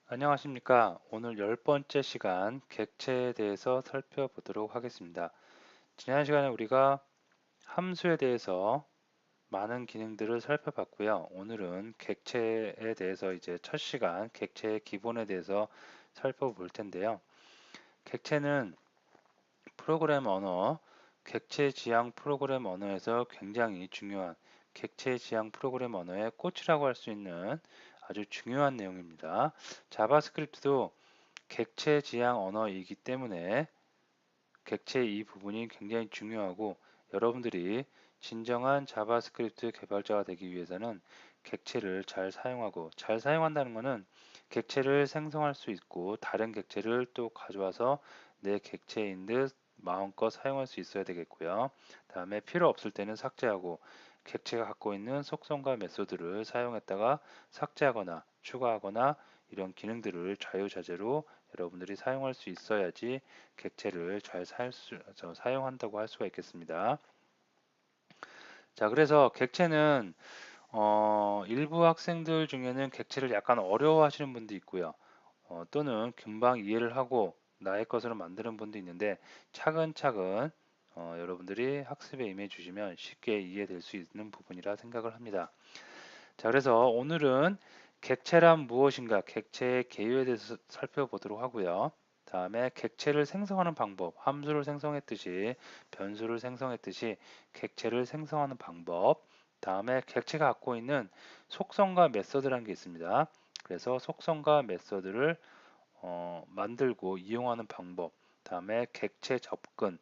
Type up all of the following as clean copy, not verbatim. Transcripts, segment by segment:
안녕하십니까. 오늘 10번째 시간 객체에 대해서 살펴보도록 하겠습니다. 지난 시간에 우리가 함수에 대해서 많은 기능들을 살펴봤고요. 오늘은 객체에 대해서 이제 첫 시간 객체의 기본에 대해서 살펴볼 텐데요. 객체는 프로그램 언어, 객체 지향 프로그램 언어에서 굉장히 중요한 객체 지향 프로그램 언어의 꽃이라고 할 수 있는 아주 중요한 내용입니다. 자바스크립트도 객체 지향 언어이기 때문에 객체 이 부분이 굉장히 중요하고 여러분들이 진정한 자바스크립트 개발자가 되기 위해서는 객체를 잘 사용하고 잘 사용한다는 것은 객체를 생성할 수 있고 다른 객체를 또 가져와서 내 객체인 듯 마음껏 사용할 수 있어야 되겠고요. 다음에 필요 없을 때는 삭제하고 객체가 갖고 있는 속성과 메소드를 사용했다가 삭제하거나 추가하거나 이런 기능들을 자유자재로 여러분들이 사용할 수 있어야지 객체를 잘 사용한다고 할 수가 있겠습니다. 자, 그래서 객체는 일부 학생들 중에는 객체를 약간 어려워하시는 분도 있고요. 또는 금방 이해를 하고 나의 것으로 만드는 분도 있는데 차근차근 여러분들이 학습에 임해 주시면 쉽게 이해될 수 있는 부분이라 생각을 합니다. 자, 그래서 오늘은 객체란 무엇인가, 객체의 개요에 대해서 살펴보도록 하고요. 다음에 객체를 생성하는 방법, 함수를 생성했듯이 변수를 생성했듯이 객체를 생성하는 방법, 다음에 객체가 갖고 있는 속성과 메서드라는 게 있습니다. 그래서 속성과 메서드를 만들고 이용하는 방법, 다음에 객체 접근,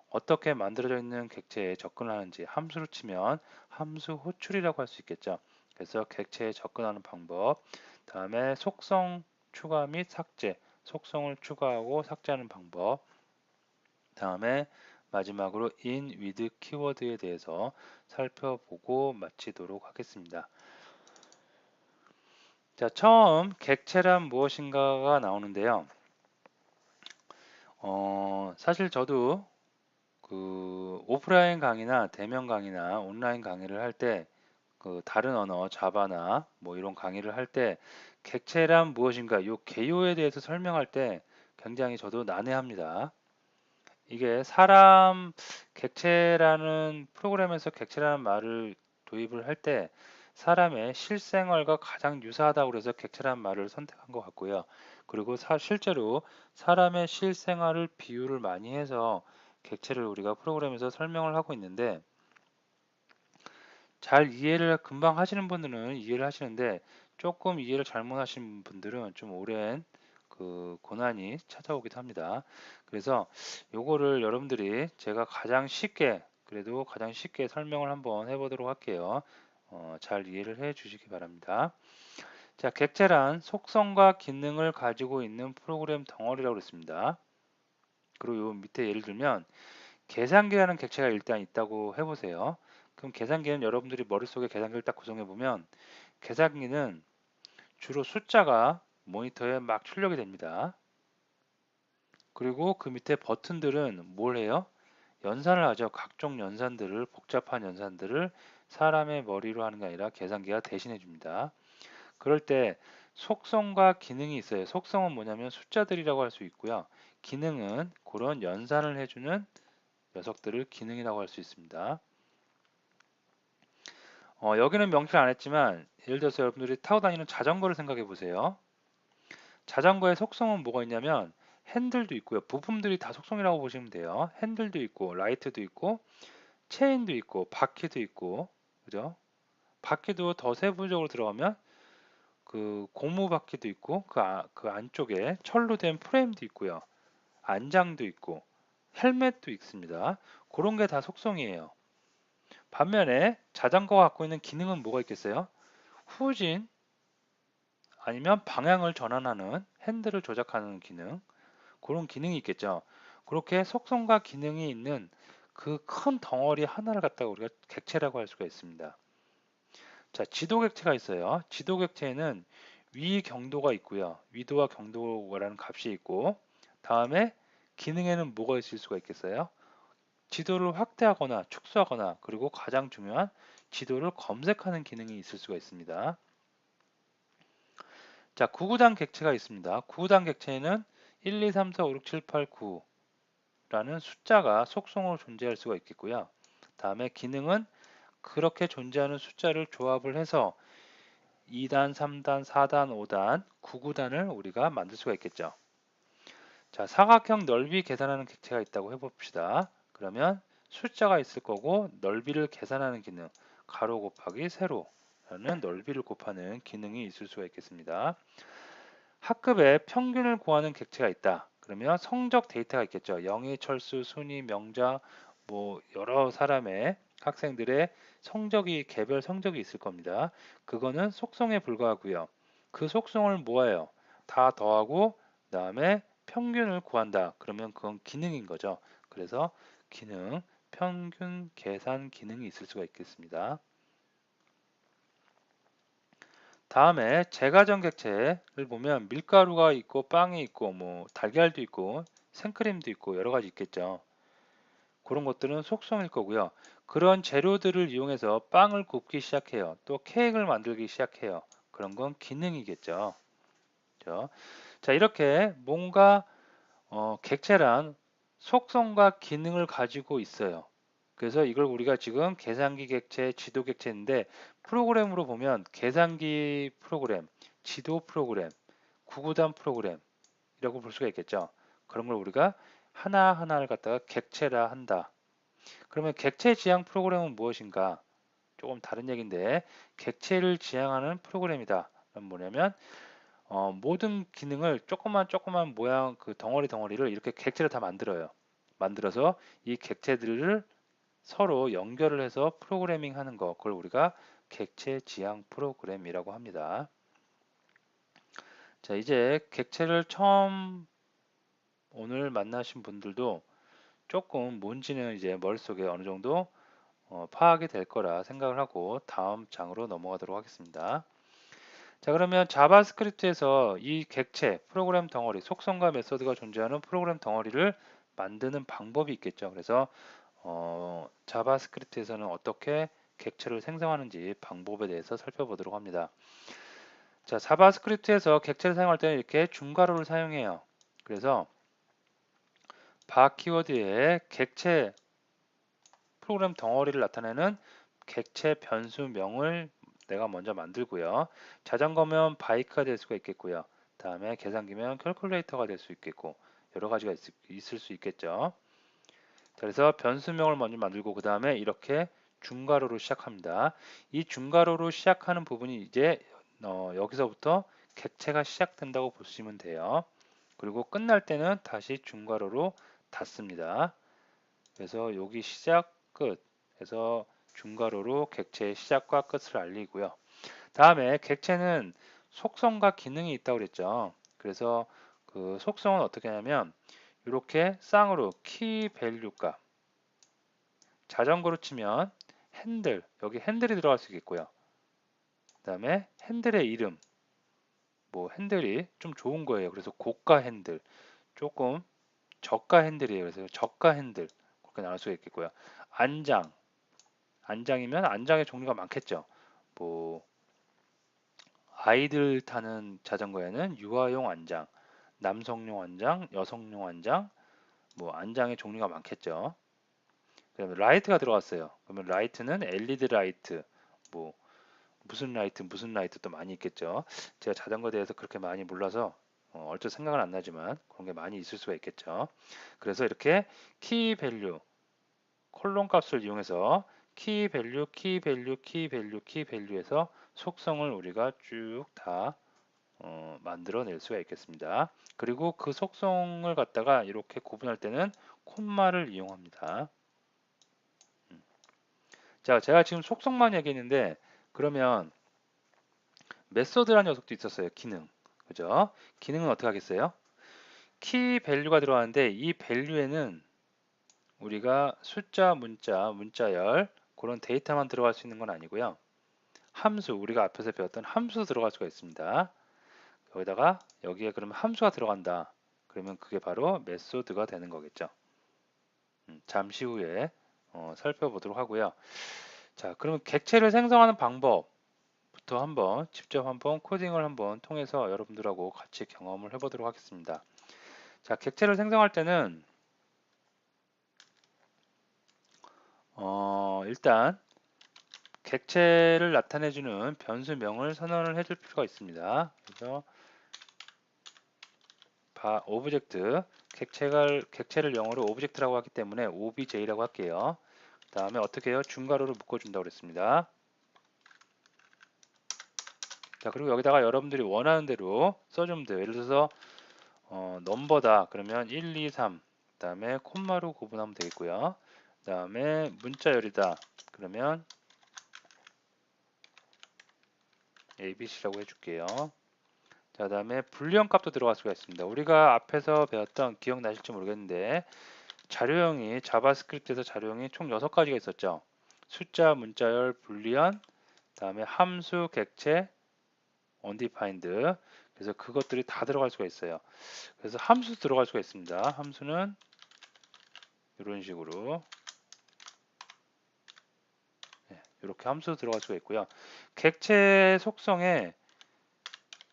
어떻게 만들어져 있는 객체에 접근하는지 함수로 치면 함수 호출이라고 할 수 있겠죠. 그래서 객체에 접근하는 방법, 다음에 속성 추가 및 삭제, 속성을 추가하고 삭제하는 방법, 다음에 마지막으로 in, with 키워드에 대해서 살펴보고 마치도록 하겠습니다. 자, 처음 객체란 무엇인가가 나오는데요. 사실 저도 그 오프라인 강의나 대면 강의나 온라인 강의를 할 때 그 다른 언어 자바나 뭐 이런 강의를 할 때 객체란 무엇인가 요 개요에 대해서 설명할 때 굉장히 저도 난해합니다. 이게 사람 객체라는 프로그램에서 객체라는 말을 도입을 할 때 사람의 실생활과 가장 유사하다고 그래서 객체라는 말을 선택한 것 같고요. 그리고 실제로 사람의 실생활을 비유를 많이 해서 객체를 우리가 프로그램에서 설명을 하고 있는데 잘 이해를 금방 하시는 분들은 이해를 하시는데 조금 이해를 잘못 하신 분들은 좀 오랜 그 고난이 찾아오기도 합니다. 그래서 요거를 여러분들이 제가 가장 쉽게 그래도 가장 쉽게 설명을 한번 해보도록 할게요. 잘 이해를 해 주시기 바랍니다. 자, 객체란 속성과 기능을 가지고 있는 프로그램 덩어리라고 그랬습니다. 그리고 요 밑에 예를 들면 계산기라는 객체가 일단 있다고 해보세요. 그럼 계산기는 여러분들이 머릿속에 계산기를 딱 구성해 보면 계산기는 주로 숫자가 모니터에 막 출력이 됩니다. 그리고 그 밑에 버튼들은 뭘 해요? 연산을 하죠. 각종 연산들을 복잡한 연산들을 사람의 머리로 하는 게 아니라 계산기가 대신해 줍니다. 그럴 때 속성과 기능이 있어요. 속성은 뭐냐면 숫자들이라고 할 수 있고요. 기능은 그런 연산을 해주는 녀석들을 기능이라고 할 수 있습니다. 여기는 명시를 안 했지만 예를 들어서 여러분들이 타고 다니는 자전거를 생각해 보세요. 자전거의 속성은 뭐가 있냐면 핸들도 있고요. 부품들이 다 속성이라고 보시면 돼요. 핸들도 있고 라이트도 있고 체인도 있고 바퀴도 있고 그죠? 바퀴도 더 세부적으로 들어가면 그 고무 바퀴도 있고 그 안쪽에 철로 된 프레임도 있고요. 안장도 있고 헬멧도 있습니다. 그런 게 다 속성이에요. 반면에 자전거가 갖고 있는 기능은 뭐가 있겠어요? 후진 아니면 방향을 전환하는 핸들을 조작하는 기능 그런 기능이 있겠죠. 그렇게 속성과 기능이 있는 그 큰 덩어리 하나를 갖다가 우리가 객체라고 할 수가 있습니다. 자, 지도 객체가 있어요. 지도 객체에는 위 경도가 있고요. 위도와 경도라는 값이 있고 다음에 기능에는 뭐가 있을 수가 있겠어요? 지도를 확대하거나 축소하거나 그리고 가장 중요한 지도를 검색하는 기능이 있을 수가 있습니다. 자, 구구단 객체가 있습니다. 구구단 객체에는 1, 2, 3, 4, 5, 6, 7, 8, 9라는 숫자가 속성으로 존재할 수가 있겠고요. 다음에 기능은 그렇게 존재하는 숫자를 조합을 해서 2단, 3단, 4단, 5단, 9구단을 우리가 만들 수가 있겠죠. 자, 사각형 넓이 계산하는 객체가 있다고 해봅시다. 그러면 숫자가 있을 거고 넓이를 계산하는 기능, 가로 곱하기 세로라는 넓이를 곱하는 기능이 있을 수가 있겠습니다. 학급에 평균을 구하는 객체가 있다. 그러면 성적 데이터가 있겠죠. 영희, 철수, 순위, 명자, 뭐 여러 사람의 학생들의 성적이 개별 성적이 있을 겁니다. 그거는 속성에 불과하고요. 그 속성을 모아요. 다 더하고 그다음에 평균을 구한다. 그러면 그건 기능인 거죠. 그래서 기능, 평균 계산 기능이 있을 수가 있겠습니다. 다음에 제과점 객체를 보면 밀가루가 있고 빵이 있고 뭐 달걀도 있고 생크림도 있고 여러 가지 있겠죠. 그런 것들은 속성일 거고요. 그런 재료들을 이용해서 빵을 굽기 시작해요. 또 케이크를 만들기 시작해요. 그런 건 기능이겠죠. 그죠? 자, 이렇게 뭔가 객체란 속성과 기능을 가지고 있어요. 그래서 이걸 우리가 지금 계산기 객체, 지도 객체인데 프로그램으로 보면 계산기 프로그램, 지도 프로그램, 구구단 프로그램이라고 볼 수가 있겠죠. 그런 걸 우리가 하나하나를 갖다가 객체라 한다. 그러면 객체 지향 프로그램은 무엇인가? 조금 다른 얘기인데 객체를 지향하는 프로그램이다. 그럼 뭐냐면 모든 기능을 조그만 모양 그 덩어리를 이렇게 객체를 다 만들어요. 만들어서 이 객체들을 서로 연결을 해서 프로그래밍 하는 거, 그걸 우리가 객체 지향 프로그램이라고 합니다. 자, 이제 객체를 처음 오늘 만나신 분들도 조금 뭔지는 이제 머릿속에 어느 정도 파악이 될 거라 생각을 하고 다음 장으로 넘어가도록 하겠습니다. 자, 그러면 자바스크립트에서 이 객체, 프로그램 덩어리, 속성과 메서드가 존재하는 프로그램 덩어리를 만드는 방법이 있겠죠. 그래서 자바스크립트에서는 어떻게 객체를 생성하는지 방법에 대해서 살펴보도록 합니다. 자, 자바스크립트에서 객체를 사용할 때는 이렇게 중괄호를 사용해요. 그래서 바 키워드에 객체 프로그램 덩어리를 나타내는 객체 변수명을 내가 먼저 만들고요. 자전거면 바이크가 될 수가 있겠고요. 다음에 계산기면 캘큘레이터가 될 수 있겠고 여러 가지가 있을 수 있겠죠. 그래서 변수명을 먼저 만들고 그 다음에 이렇게 중괄호로 시작합니다. 이 중괄호로 시작하는 부분이 이제 여기서부터 객체가 시작된다고 보시면 돼요. 그리고 끝날 때는 다시 중괄호로 닫습니다. 그래서 여기 시작, 끝 해서 중괄호로 객체의 시작과 끝을 알리고요. 다음에 객체는 속성과 기능이 있다고 그랬죠. 그래서 그 속성은 어떻게 하냐면 이렇게 쌍으로 키 밸류 값, 자전거로 치면 핸들, 여기 핸들이 들어갈 수 있겠고요. 그 다음에 핸들의 이름, 뭐 핸들이 좀 좋은 거예요. 그래서 고가 핸들, 조금 저가 핸들이에요. 그래서 저가 핸들 그렇게 나눌 수가 있겠고요. 안장, 안장이면 안장의 종류가 많겠죠. 뭐 아이들 타는 자전거에는 유아용 안장, 남성용 안장, 여성용 안장, 뭐 안장의 종류가 많겠죠. 그다음에 라이트가 들어갔어요. 그러면 라이트는 LED 라이트, 뭐 무슨 라이트 또 많이 있겠죠. 제가 자전거에 대해서 그렇게 많이 몰라서 얼핏 생각은 안 나지만 그런 게 많이 있을 수가 있겠죠. 그래서 이렇게 키 밸류 콜론 값을 이용해서 키 밸류, 키 밸류, 키 밸류, 키 밸류에서 속성을 우리가 쭉 다 만들어낼 수가 있겠습니다. 그리고 그 속성을 갖다가 이렇게 구분할 때는 콤마를 이용합니다. 자, 제가 지금 속성만 얘기했는데 그러면 메소드라는 녀석도 있었어요. 기능. 그죠? 기능은 어떻게 하겠어요? 키 밸류가 들어가는데 이 밸류에는 우리가 숫자, 문자열 그런 데이터만 들어갈 수 있는 건 아니고요. 함수, 우리가 앞에서 배웠던 함수 들어갈 수가 있습니다. 여기다가 여기에 그러면 함수가 들어간다. 그러면 그게 바로 메소드가 되는 거겠죠. 잠시 후에 살펴보도록 하고요. 자, 그러면 객체를 생성하는 방법부터 부터 한번 직접 한번 코딩을 한번 통해서 여러분들하고 같이 경험을 해보도록 하겠습니다. 자, 객체를 생성할 때는 일단 객체를 나타내주는 변수명을 선언을 해줄 필요가 있습니다. 그래서 오브젝트 객체를 영어로 오브젝트라고 하기 때문에 obj라고 할게요. 그 다음에 어떻게 해요? 중괄호를 묶어준다고 그랬습니다. 자, 그리고 여기다가 여러분들이 원하는 대로 써주면 돼요. 예를 들어서 넘버다 그러면 1, 2, 3 그 다음에 콤마로 구분하면 되겠고요. 그 다음에 문자열이다 그러면 ABC라고 해줄게요. 자, 다음에 불리언 값도 들어갈 수가 있습니다. 우리가 앞에서 배웠던 기억나실지 모르겠는데 자료형이 자바스크립트에서 자료형이 총 6가지가 있었죠. 숫자, 문자열, 불리언, 다음에 함수, 객체, undefined. 그래서 그것들이 다 들어갈 수가 있어요. 그래서 함수 들어갈 수가 있습니다. 함수는 이런 식으로 이렇게 함수 들어갈 수가 있고요. 객체 속성에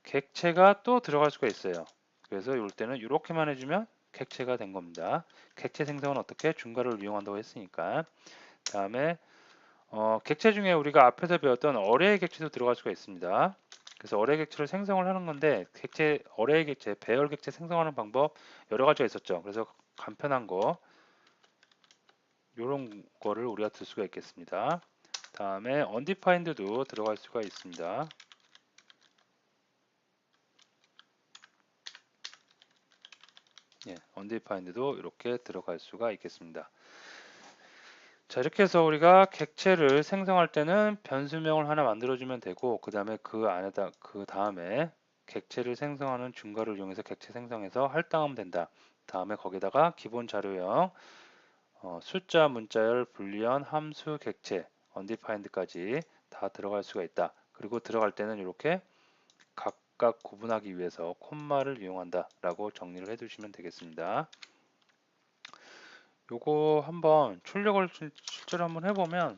객체가 또 들어갈 수가 있어요. 그래서 이럴 때는 이렇게만 해주면 객체가 된 겁니다. 객체 생성은 어떻게? 중괄호를 이용한다고 했으니까. 다음에 객체 중에 우리가 앞에서 배웠던 어레이 객체도 들어갈 수가 있습니다. 그래서 어레이 객체를 생성을 하는 건데 어레이 객체, 배열 객체 생성하는 방법 여러 가지가 있었죠. 그래서 간편한 거 이런 거를 우리가 들 수가 있겠습니다. 다음에 undefined도 들어갈 수가 있습니다. undefined도 이렇게 들어갈 수가 있겠습니다. 자, 이렇게 해서 우리가 객체를 생성할 때는 변수명을 하나 만들어주면 되고 그 다음에 객체를 생성하는 중괄호를 이용해서 객체 생성해서 할당하면 된다. 다음에 거기다가 기본 자료형 숫자, 문자열, 불리언, 함수, 객체, undefined까지 다 들어갈 수가 있다. 그리고 들어갈 때는 이렇게 각각 구분하기 위해서 콤마를 이용한다 라고 정리를 해두시면 되겠습니다. 요거 한번 출력을 실제로 한번 해보면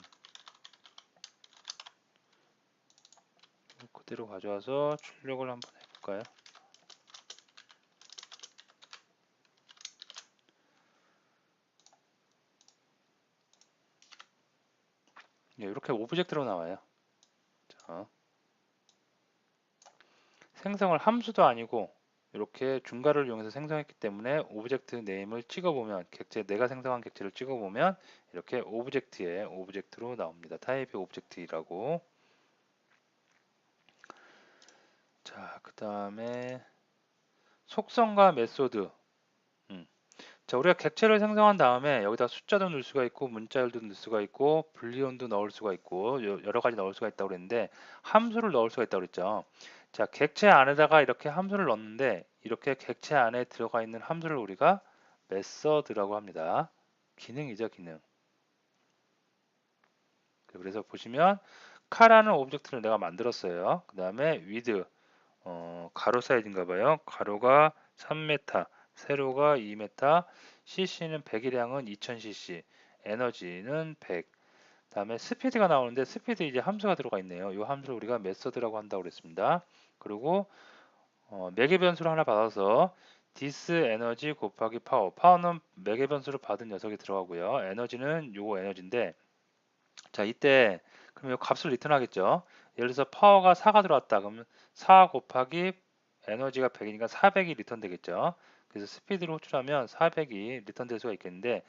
그대로 가져와서 출력을 한번 해볼까요? 이렇게 오브젝트로 나와요. 자, 생성을 함수도 아니고 이렇게 중괄호를 이용해서 생성했기 때문에 오브젝트 네임을 찍어보면 내가 생성한 객체를 찍어보면 이렇게 오브젝트로 나옵니다. 타입이 오브젝트라고. 자, 그 다음에 속성과 메소드. 자, 우리가 객체를 생성한 다음에 여기다 숫자도 넣을 수가 있고 문자열도 넣을 수가 있고 불리언도 넣을 수가 있고 여러 가지 넣을 수가 있다고 그랬는데 함수를 넣을 수가 있다고 그랬죠. 자, 객체 안에다가 이렇게 함수를 넣는데 이렇게 객체 안에 들어가 있는 함수를 우리가 메서드라고 합니다. 기능이죠, 기능. 그래서 보시면 카라는 오브젝트를 내가 만들었어요. 그 다음에 with 가로 사이즈인가 봐요. 가로가 3m, 세로가 2m, cc는 배기량은 2000cc, 에너지는 100. 다음에 스피드가 나오는데 스피드 이제 함수가 들어가 있네요. 이 함수를 우리가 메서드라고 한다고 그랬습니다. 그리고 매개 변수를 하나 받아서 디스 에너지 곱하기 파워는 매개 변수를 받은 녀석이 들어가고요. 에너지는 요거 에너지인데 자, 이때 그럼 이 값을 리턴하겠죠. 예를 들어서 파워가 4가 들어왔다. 그러면 4 곱하기 에너지가 100이니까 400이 리턴 되겠죠. 그래서 스피드로 호출하면 400이 리턴 될 수가 있겠는데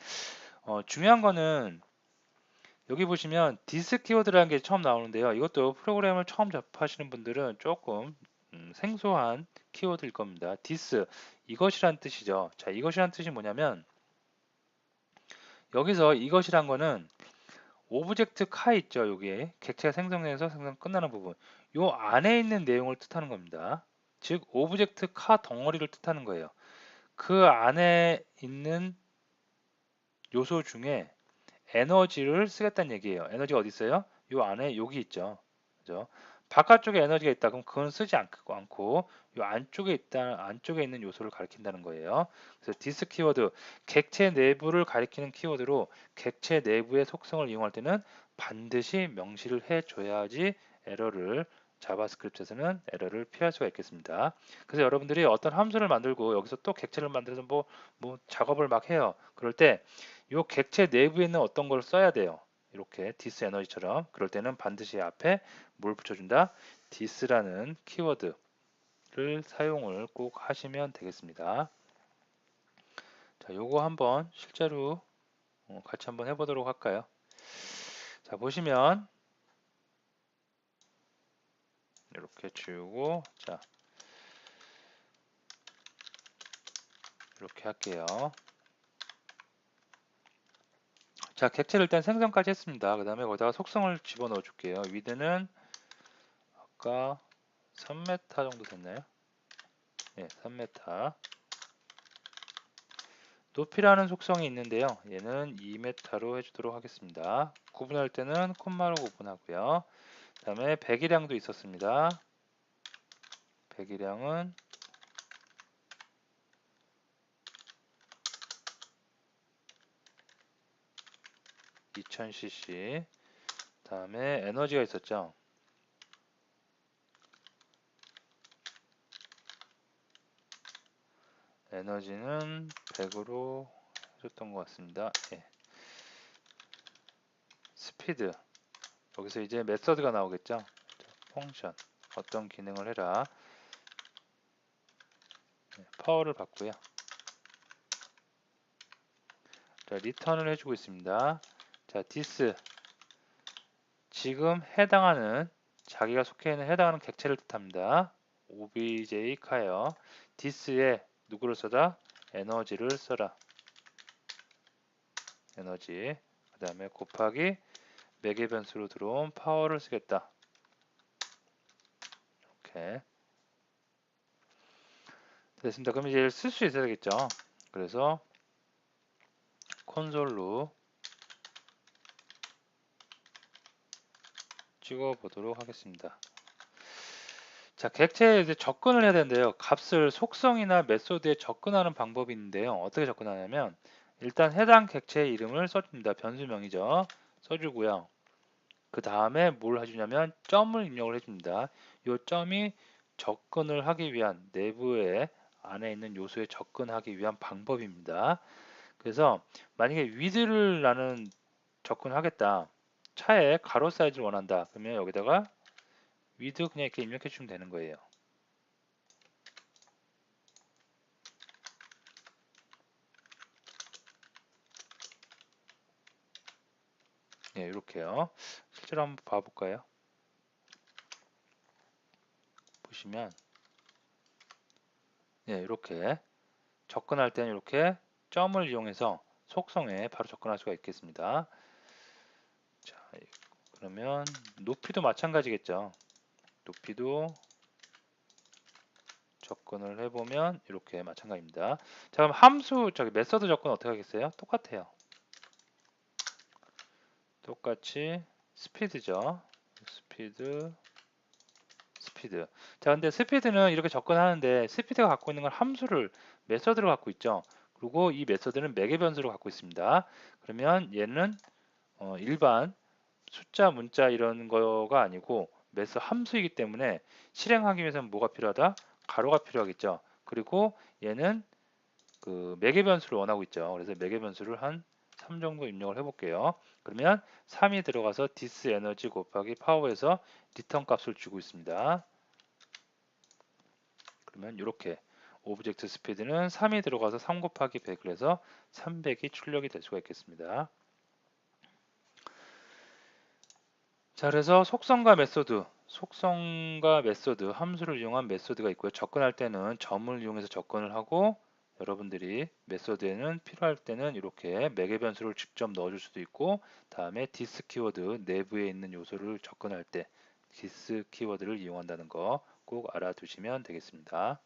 중요한 거는 여기 보시면 디스 키워드라는 게 처음 나오는데요. 이것도 프로그램을 처음 접하시는 분들은 조금 생소한 키워드일 겁니다. 디스 이것이란 뜻이죠. 자, 이것이란 뜻이 뭐냐면 여기서 이것이란 거는 오브젝트 카 있죠. 여기에 객체가 생성해서 생성 끝나는 부분. 요 안에 있는 내용을 뜻하는 겁니다. 즉 오브젝트 카 덩어리를 뜻하는 거예요. 그 안에 있는 요소 중에 에너지를 쓰겠다는 얘기예요. 에너지가 어디 있어요? 요 안에 여기 있죠. 그죠? 바깥쪽에 에너지가 있다 그럼 그건 쓰지 않고 요 안쪽에 있는 요소를 가리킨다는 거예요. 그래서 디스 키워드 객체 내부를 가리키는 키워드로 객체 내부의 속성을 이용할 때는 반드시 명시를 해줘야지 에러를 자바스크립트에서는 에러를 피할 수가 있겠습니다. 그래서 여러분들이 어떤 함수를 만들고 여기서 또 객체를 만들어서 뭐 작업을 막 해요. 그럴 때 이 객체 내부에 있는 어떤 걸 써야 돼요. 이렇게 디스 에너지처럼. 그럴 때는 반드시 앞에 뭘 붙여준다? 디스라는 키워드를 사용을 꼭 하시면 되겠습니다. 자, 요거 한번 실제로 같이 한번 해보도록 할까요? 자, 보시면 이렇게 지우고, 자, 이렇게 할게요. 자, 객체를 일단 생성까지 했습니다. 그 다음에 거기다가 속성을 집어넣어 줄게요. 위드는 아까 3m 정도 됐나요? 네, 3m. 높이라는 속성이 있는데요. 얘는 2m로 해주도록 하겠습니다. 구분할 때는 콤마로 구분하고요. 그 다음에 배기량도 있었습니다. 배기량은 2000cc. 그 다음에 에너지가 있었죠. 에너지는 100으로 해줬던 것 같습니다. 예. 스피드. 여기서 이제 메서드가 나오겠죠. 펑션. 어떤 기능을 해라. 네, 파워를 받고요. 자, 리턴을 해주고 있습니다. 자, 디스. 지금 해당하는 자기가 속해 있는 해당하는 객체를 뜻합니다. obj 카요. 디스에 누구를 써라? 에너지를 써라. 에너지. 그 다음에 곱하기 매개 변수로 들어온 파워를 쓰겠다. 이렇게 됐습니다. 그럼 이제 쓸 수 있어야 되겠죠. 그래서 콘솔로 찍어 보도록 하겠습니다. 자, 객체에 이제 접근을 해야 되는데요. 값을 속성이나 메소드에 접근하는 방법이 있는데요. 어떻게 접근하냐면 일단 해당 객체의 이름을 써줍니다. 변수명이죠. 써주고요. 그 다음에 뭘 해주냐면 점을 입력을 해줍니다. 이 점이 접근을 하기 위한 내부의 안에 있는 요소에 접근하기 위한 방법입니다. 그래서 만약에 위드를 나는 접근하겠다. 차에 가로 사이즈를 원한다. 그러면 여기다가 위드 그냥 이렇게 입력해 주면 되는 거예요. 네, 이렇게요. 실제로 한번 봐볼까요? 보시면 네, 이렇게 접근할 때는 이렇게 점을 이용해서 속성에 바로 접근할 수가 있겠습니다. 자, 그러면 높이도 마찬가지겠죠. 높이도 접근을 해보면 이렇게 마찬가지입니다. 자, 그럼 메서드 접근 어떻게 하겠어요? 똑같아요. 똑같이 스피드죠. 스피드. 자, 근데 스피드는 이렇게 접근하는데 스피드가 갖고 있는 건 함수를 메서드로 갖고 있죠. 그리고 이 메서드는 매개 변수로 갖고 있습니다. 그러면 얘는 일반 숫자, 문자 이런 거가 아니고 함수이기 때문에 실행하기 위해서는 뭐가 필요하다? 가로가 필요하겠죠. 그리고 얘는 그 매개 변수를 원하고 있죠. 그래서 매개 변수를 한 3 정도 입력을 해볼게요. 그러면 3이 들어가서 디스 에너지 곱하기 파워에서 리턴 값을 주고 있습니다. 그러면 이렇게 오브젝트 스피드는 3이 들어가서 3 곱하기 100을 해서 300이 출력이 될 수가 있겠습니다. 자, 그래서 속성과 메소드, 함수를 이용한 메소드가 있고요. 접근할 때는 점을 이용해서 접근을 하고 여러분들이 메소드에는 필요할 때는 이렇게 매개 변수를 직접 넣어줄 수도 있고 다음에 디스 키워드 내부에 있는 요소를 접근할 때 디스 키워드를 이용한다는 거 꼭 알아두시면 되겠습니다.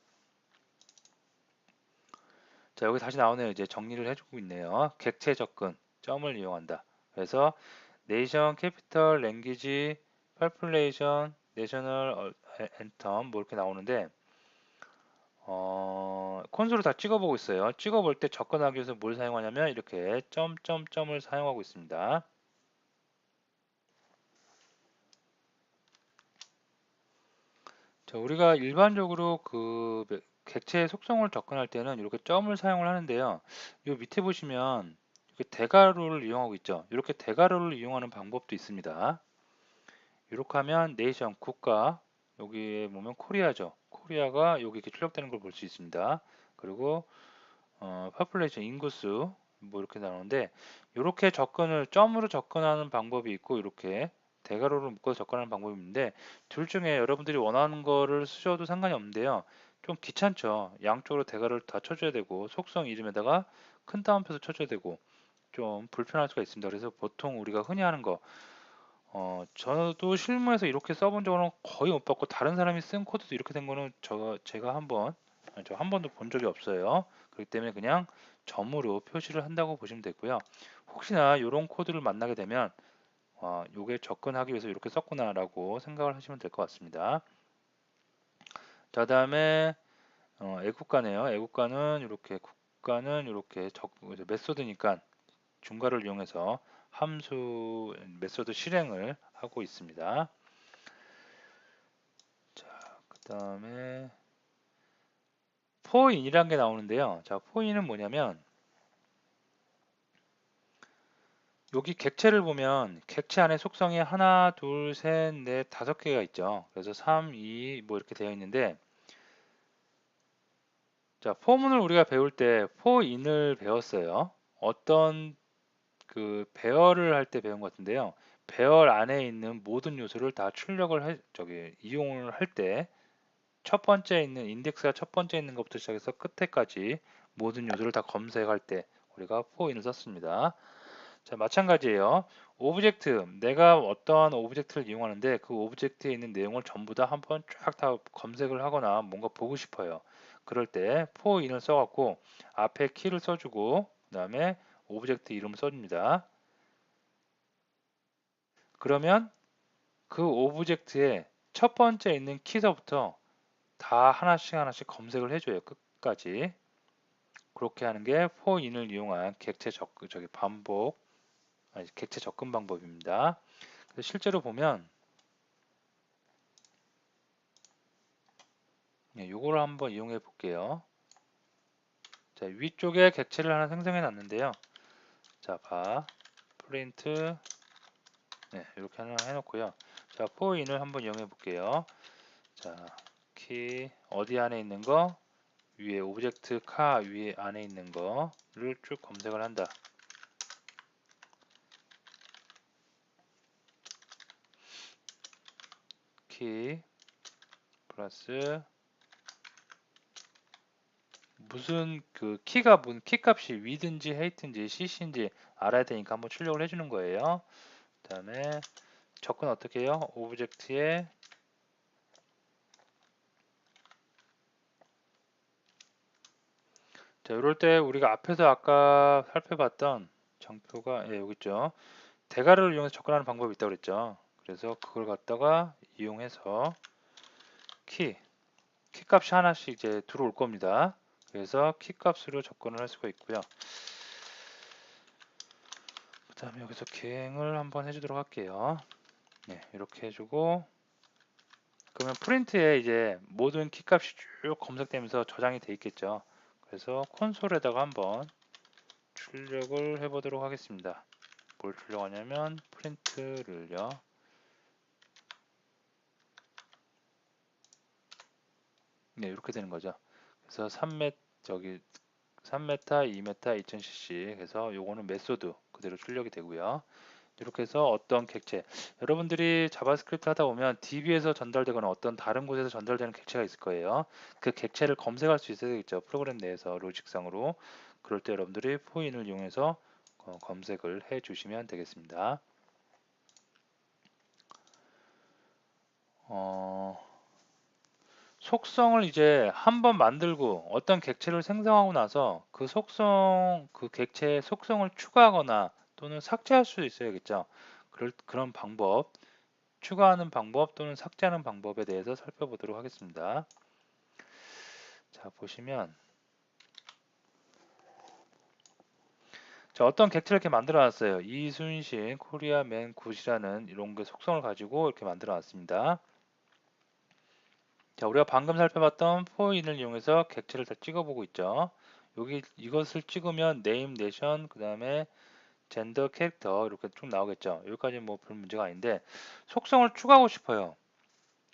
자, 여기 다시 나오네요. 이제 정리를 해주고 있네요. 객체 접근, 점을 이용한다. 그래서 네이션, 캐피털, 랭귀지, 팔플레이션, 내셔널, 앤텀 뭐 이렇게 나오는데 콘솔을 다 찍어보고 있어요. 찍어볼 때 접근하기 위해서 뭘 사용하냐면 이렇게 점점점을 사용하고 있습니다. 자, 우리가 일반적으로 객체의 속성을 접근할 때는 이렇게 점을 사용을 하는데요. 이 밑에 보시면 이렇게 대괄호를 이용하고 있죠. 이렇게 대괄호를 이용하는 방법도 있습니다. 이렇게 하면 네이션 국가, 여기에 보면 코리아죠. 코리아가 여기 이렇게 출력되는 걸 볼 수 있습니다. 그리고 population 인구수 뭐 이렇게 나오는데, 이렇게 접근을 점으로 접근하는 방법이 있고 이렇게 대괄호로 묶어서 접근하는 방법이 있는데, 둘 중에 여러분들이 원하는 거를 쓰셔도 상관이 없는데요. 좀 귀찮죠. 양쪽으로 대괄호를 다 쳐줘야 되고 속성 이름에다가 큰 따옴표도 쳐줘야 되고 좀 불편할 수가 있습니다. 그래서 보통 우리가 흔히 하는 거, 저도 실무에서 이렇게 써본 적은 거의 못 봤고, 다른 사람이 쓴 코드도 이렇게 된 거는 제가 저 한 번도 본 적이 없어요. 그렇기 때문에 그냥 점으로 표시를 한다고 보시면 되고요. 혹시나 이런 코드를 만나게 되면 요게 접근하기 위해서 이렇게 썼구나라고 생각을 하시면 될 것 같습니다. 자, 다음에 애국가네요. 애국가는 이렇게, 국가는 이렇게 메소드니까 중괄호를 이용해서 함수 메소드 실행을 하고 있습니다. 자, 그 다음에 포인이라는 게 나오는데요. 자, 포인은 뭐냐면 여기 객체를 보면 객체 안에 속성이 하나, 둘, 셋, 넷, 다섯 개가 있죠. 그래서 3, 2, 뭐 이렇게 되어 있는데, 자, 포문을 우리가 배울 때 포인을 배웠어요. 어떤 배열을 할 때 배운 것 같은데요. 배열 안에 있는 모든 요소를 다 이용을 할 때 첫 번째 있는 인덱스가 첫 번째 있는 것부터 시작해서 끝에까지 모든 요소를 다 검색할 때 우리가 포인을 썼습니다. 자, 마찬가지예요. 오브젝트, 내가 어떠한 오브젝트를 이용하는데 그 오브젝트에 있는 내용을 전부 다 한번 쫙 다 검색을 하거나 뭔가 보고 싶어요. 그럴 때 포인을 써갖고 앞에 키를 써주고 그 다음에 오브젝트 이름을 써줍니다. 그러면 그 오브젝트의 첫 번째 있는 키서부터 다 하나씩 하나씩 검색을 해줘요. 끝까지. 그렇게 하는 게 포인을 이용한 객체 접근 방법입니다. 그래서 실제로 보면 이거를 한번 이용해 볼게요. 자, 위쪽에 객체를 하나 생성해 놨는데요. 자, 프린트, 이렇게 하나 해놓고요. 자, 포인을 한번 이용해 볼게요. 자, 키 어디 안에 있는 거, 위에 오브젝트 카 위에 안에 있는 거를 쭉 검색을 한다. 키 플러스 무슨 키가 무슨 키 값이 위든지 헤이트인지 CC인지 알아야 되니까 한번 출력을 해주는 거예요. 그 다음에 접근 어떻게 해요? 오브젝트에 자, 이럴 때 우리가 앞에서 아까 살펴봤던 장표가 여기 있죠. 대괄호를 이용해서 접근하는 방법이 있다고 그랬죠. 그래서 그걸 갖다가 이용해서 키 값이 하나씩 이제 들어올 겁니다. 그래서 키 값으로 접근을 할 수가 있고요. 그 다음에 여기서 갱을 한번 해주도록 할게요. 이렇게 해주고, 그러면 프린트에 이제 모든 키 값이 쭉 검색되면서 저장이 돼 있겠죠. 그래서 콘솔에다가 한번 출력을 해보도록 하겠습니다. 뭘 출력하냐면 프린트를요. 이렇게 되는 거죠. 그래서 3메타, 2메타, 2000cc 해서 요거는 메소드 그대로 출력이 되고요. 이렇게 해서 어떤 객체, 여러분들이 자바스크립트 하다 보면 DB에서 전달되거나 어떤 다른 곳에서 전달되는 객체가 있을 거예요. 그 객체를 검색할 수 있어야 되겠죠. 프로그램 내에서 로직상으로. 그럴 때 여러분들이 포인을 이용해서 검색을 해 주시면 되겠습니다. 어, 속성을 이제 한번 만들고 어떤 객체를 생성하고 나서 그 객체의 속성을 추가하거나 또는 삭제할 수 있어야겠죠. 그런 방법, 추가하는 방법 또는 삭제하는 방법에 대해서 살펴보도록 하겠습니다. 자, 보시면 자, 어떤 객체를 이렇게 만들어 놨어요. 이순신, 코리아맨 굿이라는 이런 게 속성을 가지고 이렇게 만들어 놨습니다. 자, 우리가 방금 살펴봤던 포인을 이용해서 객체를 다 찍어보고 있죠. 여기 이것을 찍으면 네임, 내션, 그 다음에 젠더, 캐릭터 이렇게 쭉 나오겠죠. 여기까지 뭐 별 문제가 아닌데 속성을 추가하고 싶어요.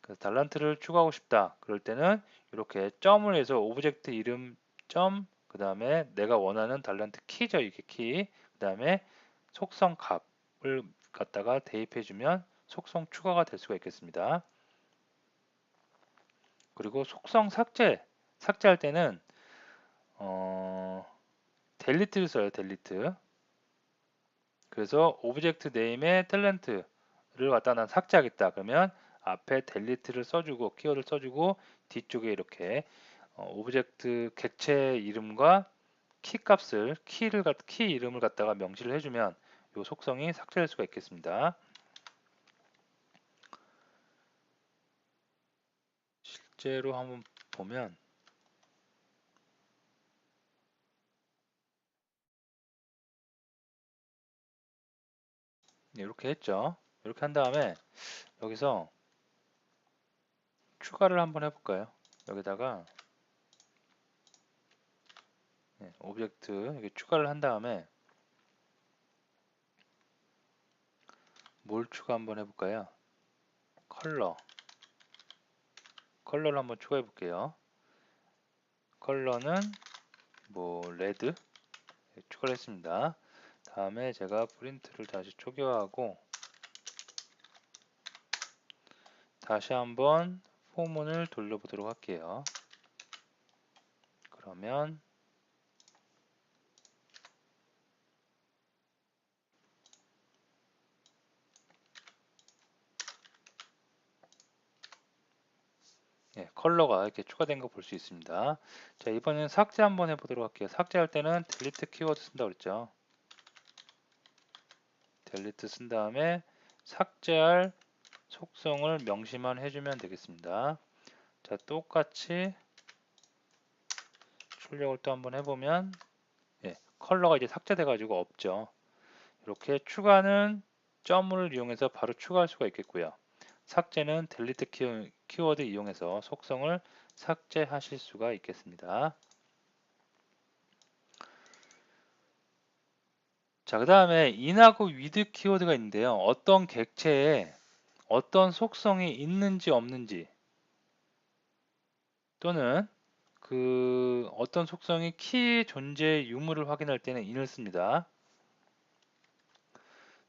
그래서 달란트를 추가하고 싶다. 그럴 때는 이렇게 점을 해서 오브젝트 이름 점, 그 다음에 내가 원하는 달란트 키죠. 이게 키. 그 다음에 속성 값을 갖다가 대입해주면 속성 추가가 될 수가 있겠습니다. 그리고 속성 삭제할 때는 델리트를 써요. 델리트. 그래서 오브젝트 네임에 탤런트를 갖다 난 삭제하겠다. 그러면 앞에 델리트를 써주고 키워드를 써주고 뒤쪽에 이렇게 오브젝트 객체 이름과 키 값을 키 이름을 갖다가 명시를 해주면 이 속성이 삭제될 수가 있겠습니다. 실제로 한번 보면 이렇게 했죠. 이렇게 한 다음에 여기서 추가를 한번 해볼까요? 여기다가 오브젝트 이렇게 추가를 한 다음에 뭘 추가 한번 해볼까요? 컬러를 한번 추가해 볼게요. 컬러는 뭐 레드 추가를 했습니다. 다음에 제가 프린트를 다시 초기화하고 다시 한번 포문을 돌려보도록 할게요. 그러면 컬러가 이렇게 추가된 거 볼 수 있습니다. 자, 이번에는 삭제 한번 해보도록 할게요. 삭제할 때는 델리트 키워드 쓴다고 그랬죠. 델리트 쓴 다음에 삭제할 속성을 명시만 해주면 되겠습니다. 자, 똑같이 출력을 또 한번 해보면 컬러가 이제 삭제돼 가지고 없죠. 이렇게 추가는 점을 이용해서 바로 추가할 수가 있겠고요. 삭제는 델리트 키워드 이용해서 속성을 삭제하실 수가 있겠습니다. 자, 그 다음에 in하고 with 키워드가 있는데요. 어떤 객체에 어떤 속성이 있는지 없는지 또는 그 어떤 속성이 키의 존재 유무를 확인할 때는 in을 씁니다.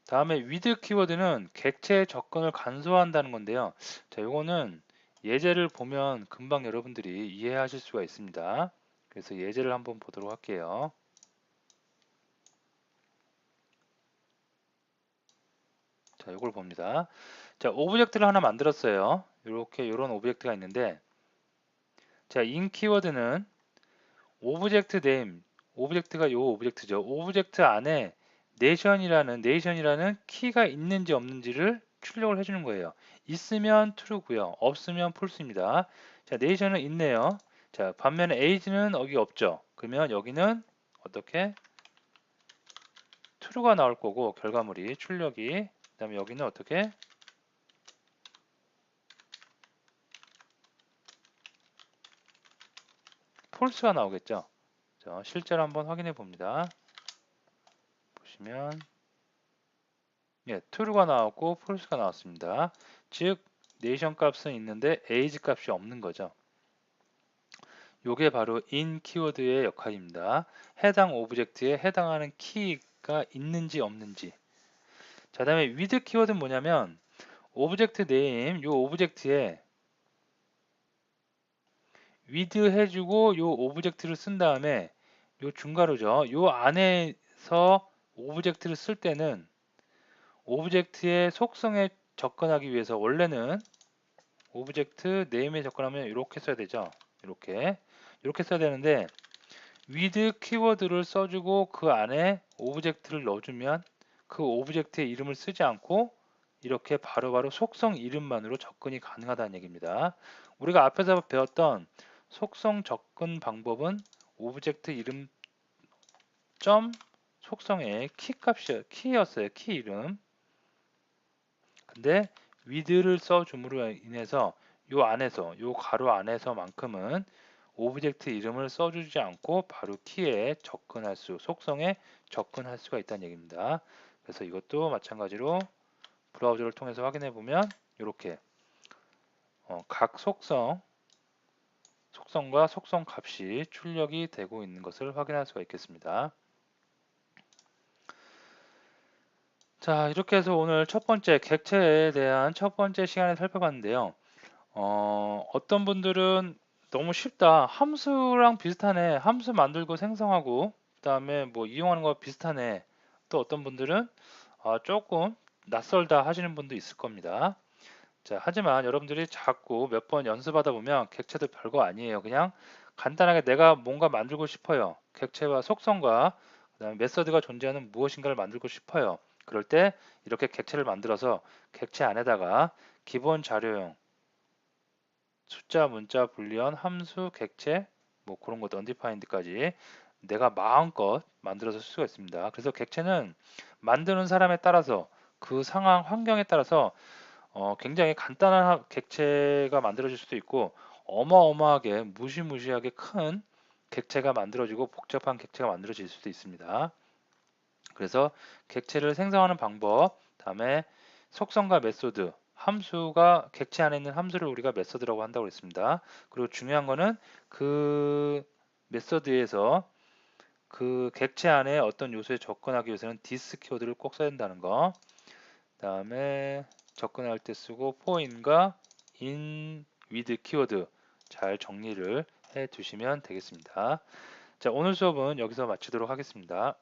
다음에 with 키워드는 객체의 접근을 간소화한다는 건데요. 자, 요거는 예제를 보면 금방 여러분들이 이해하실 수가 있습니다. 그래서 예제를 한번 보도록 할게요. 자, 이걸 봅니다. 자, 오브젝트를 하나 만들었어요. 이렇게 이런 오브젝트가 있는데, 자, in 키워드는 오브젝트 네임, 오브젝트가 요 오브젝트죠. 오브젝트 안에 네이션이라는 키가 있는지 없는지를 출력을 해주는 거예요. 있으면 true고요. 없으면 false입니다. 자, 네이션은 있네요. 자, 반면에 age는 여기 없죠. 그러면 여기는 어떻게 true가 나올 거고 결과물이 출력이 그다음에 여기는 어떻게 false가 나오겠죠. 자, 실제로 한번 확인해 봅니다. 보시면 true가 나왔고 false가 나왔습니다. 즉 네이션 값은 있는데 age 값이 없는 거죠. 요게 바로 in 키워드의 역할입니다. 해당 오브젝트에 해당하는 키가 있는지 없는지. 자, 다음에 with 키워드는 뭐냐면 오브젝트 네임 요 오브젝트에 with 해주고 요 오브젝트를 쓴 다음에 요 중괄호죠. 요 안에서 오브젝트를 쓸 때는 오브젝트의 속성에 접근하기 위해서 원래는 오브젝트 네임에 접근하면 이렇게 써야 되죠. 이렇게 써야 되는데 with 키워드를 써주고 그 안에 오브젝트를 넣어주면 그 오브젝트의 이름을 쓰지 않고 이렇게 바로바로 속성 이름만으로 접근이 가능하다는 얘기입니다. 우리가 앞에서 배웠던 속성 접근 방법은 오브젝트 이름 점 속성의 키였어요. 키 이름. 근데 with를 써줌으로 인해서 요 안에서, 요 가로 안에서만큼은 오브젝트 이름을 써주지 않고 바로 키에 접근할 속성에 접근할 수가 있다는 얘기입니다. 그래서 이것도 마찬가지로 브라우저를 통해서 확인해 보면 이렇게 각 속성과 속성 값이 출력이 되고 있는 것을 확인할 수가 있겠습니다. 자, 이렇게 해서 오늘 첫 번째 객체에 대한 첫 번째 시간을 살펴봤는데요. 어떤 분들은 너무 쉽다. 함수랑 비슷하네. 함수 만들고 생성하고, 그 다음에 뭐 이용하는 거 비슷하네. 또 어떤 분들은 조금 낯설다 하시는 분도 있을 겁니다. 자, 하지만 여러분들이 자꾸 몇 번 연습하다 보면 객체도 별거 아니에요. 그냥 간단하게 내가 뭔가 만들고 싶어요. 객체와 속성과 그다음에 메서드가 존재하는 무엇인가를 만들고 싶어요. 그럴 때 이렇게 객체를 만들어서 객체 안에다가 기본 자료용 숫자, 문자, 불리언, 함수, 객체 뭐 그런 것도 undefined까지 내가 마음껏 만들어서 쓸 수가 있습니다. 그래서 객체는 만드는 사람에 따라서 그 상황, 환경에 따라서 굉장히 간단한 객체가 만들어질 수도 있고 어마어마하게 무시무시하게 큰 객체가 만들어지고 복잡한 객체가 만들어질 수도 있습니다. 그래서 객체를 생성하는 방법, 다음에 속성과 메소드, 함수가 객체 안에 있는 함수를 우리가 메소드라고 한다고 했습니다. 그리고 중요한 거는 그 메소드에서 그 객체 안에 어떤 요소에 접근하기 위해서는 this 키워드를 꼭 써야 된다는 거. 다음에 접근할 때 쓰고 for인과 in, with 키워드 잘 정리를 해 두시면 되겠습니다. 자, 오늘 수업은 여기서 마치도록 하겠습니다.